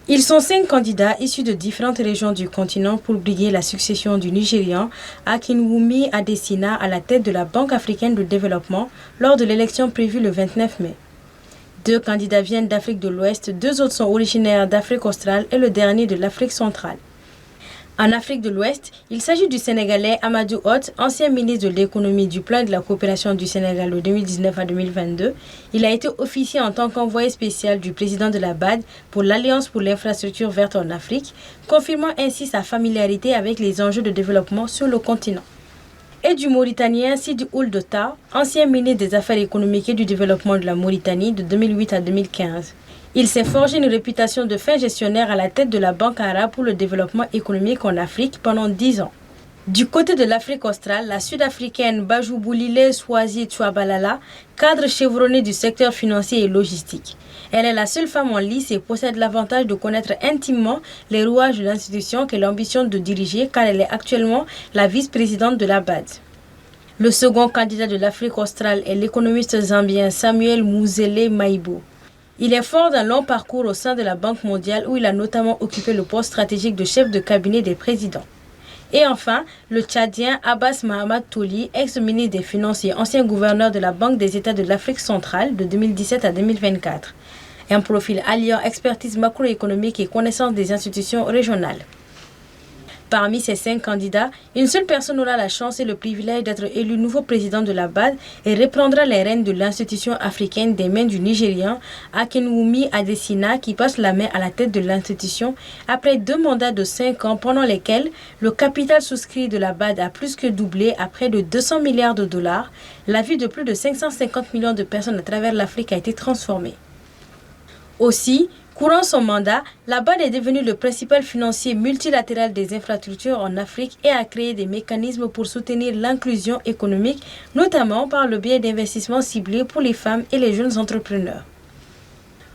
Ils sont 5 candidats issus de différentes régions du continent pour briguer la succession du Nigérian Akinwumi Adesina à la tête de la Banque africaine de développement lors de l'élection prévue le 29 mai. 2 candidats viennent d'Afrique de l'Ouest, 2 autres sont originaires d'Afrique australe et le dernier de l'Afrique centrale. En Afrique de l'Ouest, il s'agit du Sénégalais Amadou Hott, ancien ministre de l'économie du plan de la coopération du Sénégal de 2019 à 2022. Il a été officié en tant qu'envoyé spécial du président de la BAD pour l'Alliance pour l'infrastructure verte en Afrique, confirmant ainsi sa familiarité avec les enjeux de développement sur le continent. Et du Mauritanien Sidi Ould Tah, ancien ministre des Affaires économiques et du développement de la Mauritanie de 2008 à 2015. Il s'est forgé une réputation de fin gestionnaire à la tête de la Banque arabe pour le développement économique en Afrique pendant 10 ans. Du côté de l'Afrique australe, la Sud-Africaine Bajouboulile Swazi Tchouabalala, cadre chevronné du secteur financier et logistique. Elle est la seule femme en lice et possède l'avantage de connaître intimement les rouages de l'institution qu'elle ambitionne de diriger car elle est actuellement la vice-présidente de la BAD. Le second candidat de l'Afrique australe est l'économiste zambien Samuel Muzele Maïbo. Il est fort d'un long parcours au sein de la Banque mondiale où il a notamment occupé le poste stratégique de chef de cabinet des présidents. Et enfin, le Tchadien Abbas Mahamad Toli, ex-ministre des Finances et ancien gouverneur de la Banque des États de l'Afrique centrale de 2017 à 2024. Un profil alliant expertise macroéconomique et connaissance des institutions régionales. Parmi ces 5 candidats, une seule personne aura la chance et le privilège d'être élu nouveau président de la BAD et reprendra les rênes de l'institution africaine des mains du Nigérian Akinwumi Adesina qui passe la main à la tête de l'institution après 2 mandats de 5 ans pendant lesquels le capital souscrit de la BAD a plus que doublé à près de 200 milliards de dollars. La vie de plus de 550 millions de personnes à travers l'Afrique a été transformée. Aussi, courant son mandat, la BAD est devenue le principal financier multilatéral des infrastructures en Afrique et a créé des mécanismes pour soutenir l'inclusion économique, notamment par le biais d'investissements ciblés pour les femmes et les jeunes entrepreneurs.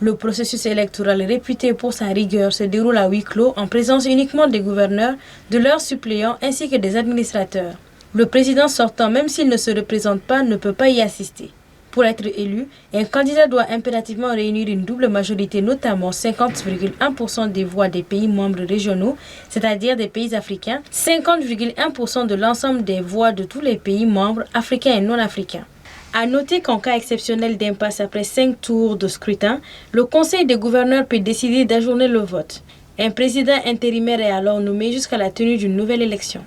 Le processus électoral réputé pour sa rigueur se déroule à huis clos en présence uniquement des gouverneurs, de leurs suppléants ainsi que des administrateurs. Le président sortant, même s'il ne se représente pas, ne peut pas y assister. Pour être élu, un candidat doit impérativement réunir une double majorité, notamment 50,1% des voix des pays membres régionaux, c'est-à-dire des pays africains, 50,1% de l'ensemble des voix de tous les pays membres africains et non africains. À noter qu'en cas exceptionnel d'impasse après 5 tours de scrutin, le Conseil des gouverneurs peut décider d'ajourner le vote. Un président intérimaire est alors nommé jusqu'à la tenue d'une nouvelle élection.